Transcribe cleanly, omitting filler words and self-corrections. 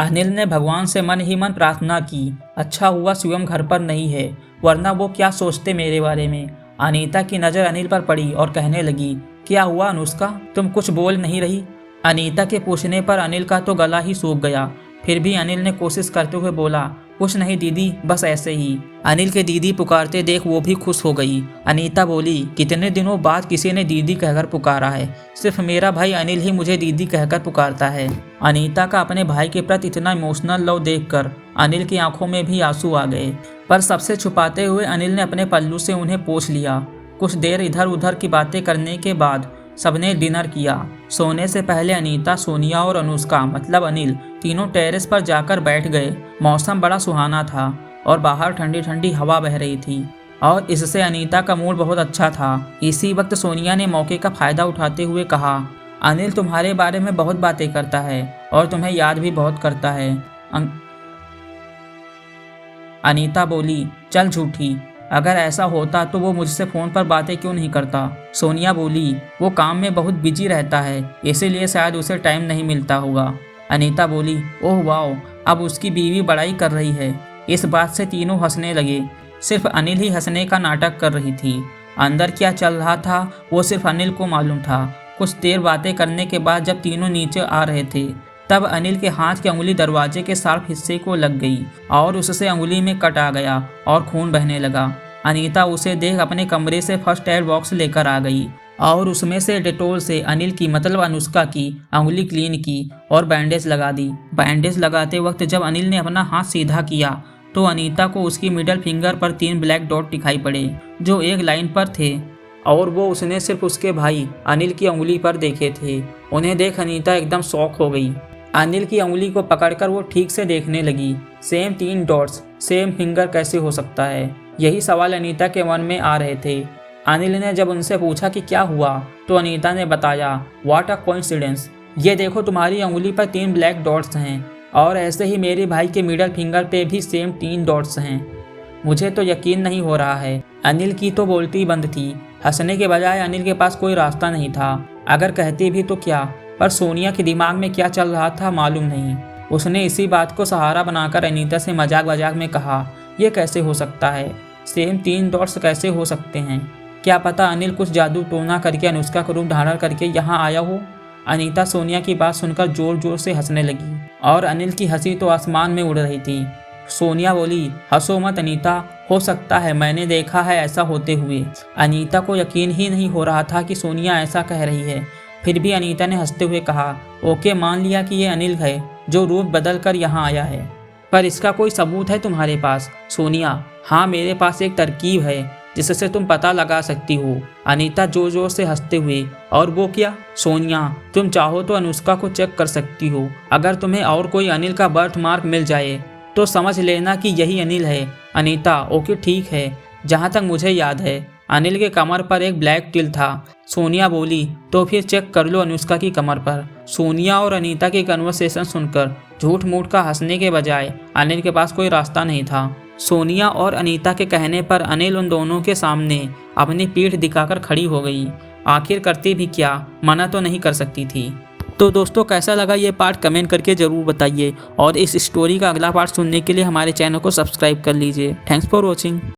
अनिल ने भगवान से मन ही मन प्रार्थना की, अच्छा हुआ शिवम घर पर नहीं है, वरना वो क्या सोचते मेरे बारे में। अनीता की नज़र अनिल पर पड़ी और कहने लगी, क्या हुआ अनुष्का, तुम कुछ बोल नहीं रही। अनीता के पूछने पर अनिल का तो गला ही सूख गया। फिर भी अनिल ने कोशिश करते हुए बोला, कुछ नहीं दीदी, बस ऐसे ही। अनिल के दीदी पुकारते देख वो भी खुश हो गई। अनीता बोली, कितने दिनों बाद किसी ने दीदी कहकर पुकारा है, सिर्फ मेरा भाई अनिल ही मुझे दीदी कहकर पुकारता है। अनीता का अपने भाई के प्रति इतना इमोशनल लव देखकर अनिल की आंखों में भी आंसू आ गए, पर सबसे छुपाते हुए अनिल ने अपने पल्लू से उन्हें पोंछ लिया। कुछ देर इधर उधर की बातें करने के बाद सबने डिनर किया। सोने से पहले अनीता, सोनिया और अनुष्का मतलब अनिल तीनों टेरेस पर जाकर बैठ गए। मौसम बड़ा सुहाना था और बाहर ठंडी ठंडी हवा बह रही थी और इससे अनीता का मूड बहुत अच्छा था। इसी वक्त सोनिया ने मौके का फायदा उठाते हुए कहा, अनिल तुम्हारे बारे में बहुत बातें करता है और तुम्हें याद भी बहुत करता है। अनीता बोली, चल झूठी, अगर ऐसा होता तो वो मुझसे फ़ोन पर बातें क्यों नहीं करता। सोनिया बोली, वो काम में बहुत बिजी रहता है, इसीलिए शायद उसे टाइम नहीं मिलता होगा। अनीता बोली, ओह वाओ, अब उसकी बीवी बड़ाई कर रही है। इस बात से तीनों हंसने लगे। सिर्फ अनिल ही हंसने का नाटक कर रही थी। अंदर क्या चल रहा था वो सिर्फ अनिल को मालूम था। कुछ देर बातें करने के बाद जब तीनों नीचे आ रहे थे तब अनिल के हाथ की अंगुली दरवाजे के शार्प हिस्से को लग गई और उससे अंगुली में कट आ गया और खून बहने लगा। अनीता उसे देख अपने कमरे से फर्स्ट एड बॉक्स लेकर आ गई और उसमें से डेटोल से अनिल की मतलब अनुष्का की अंगुली क्लीन की और बैंडेज लगा दी। बैंडेज लगाते वक्त जब अनिल ने अपना हाथ सीधा किया तो अनीता को उसकी मिडल फिंगर पर 3 ब्लैक डॉट दिखाई पड़े जो एक लाइन पर थे और वो उसने सिर्फ उसके भाई अनिल की अंगुली पर देखे थे। उन्हें देख अनीता एकदम शॉक हो गई। अनिल की अंगुली को पकड़कर वो ठीक से देखने लगी। सेम 3 डॉट्स, सेम फिंगर कैसे हो सकता है, यही सवाल अनीता के मन में आ रहे थे। अनिल ने जब उनसे पूछा कि क्या हुआ तो अनीता ने बताया, व्हाट अ कोइंसिडेंस, ये देखो तुम्हारी अंगुली पर 3 ब्लैक डॉट्स हैं और ऐसे ही मेरे भाई के मिडल फिंगर पे भी सेम 3 डॉट्स हैं। मुझे तो यकीन नहीं हो रहा है। अनिल की तो बोलती बंद थी। हंसने के बजाय अनिल के पास कोई रास्ता नहीं था। अगर कहती भी तो क्या, पर सोनिया के दिमाग में क्या चल रहा था मालूम नहीं। उसने इसी बात को सहारा बनाकर अनीता से मजाक मजाक में कहा, यह कैसे हो सकता है, सेम 3 डॉट्स कैसे हो सकते हैं, क्या पता अनिल कुछ जादू टोना करके अनुष्का का रूप धारण करके यहाँ आया हो। अनीता सोनिया की बात सुनकर जोर जोर से हंसने लगी और अनिल की हंसी तो आसमान में उड़ रही थी। सोनिया बोली, हंसो मत अनीता, हो सकता है मैंने देखा है ऐसा होते हुए। अनीता को यकीन ही नहीं हो रहा था कि सोनिया ऐसा कह रही है। फिर भी अनीता ने हंसते हुए कहा, ओके मान लिया कि ये अनिल है जो रूप बदल कर यहाँ आया है, पर इसका कोई सबूत है तुम्हारे पास। सोनिया, हाँ मेरे पास एक तरकीब है जिससे तुम पता लगा सकती हो। अनीता जोर जोर से हंसते हुए, और वो क्या। सोनिया, तुम चाहो तो अनुष्का को चेक कर सकती हो, अगर तुम्हें और कोई अनिल का बर्थ मार्क मिल जाए तो समझ लेना कि यही अनिल है। अनीता, ओके ठीक है, जहाँ तक मुझे याद है अनिल के कमर पर एक ब्लैक टिल था। सोनिया बोली, तो फिर चेक कर लो अनुष्का की कमर पर। सोनिया और अनीता की कन्वर्सेशन सुनकर झूठ मूठ का हंसने के बजाय अनिल के पास कोई रास्ता नहीं था। सोनिया और अनीता के कहने पर अनिल उन दोनों के सामने अपनी पीठ दिखाकर खड़ी हो गई। आखिर करती भी क्या, मना तो नहीं कर सकती थी। तो दोस्तों कैसा लगा ये पार्ट कमेंट करके ज़रूर बताइए और इस स्टोरी का अगला पार्ट सुनने के लिए हमारे चैनल को सब्सक्राइब कर लीजिए। Thanks for watching.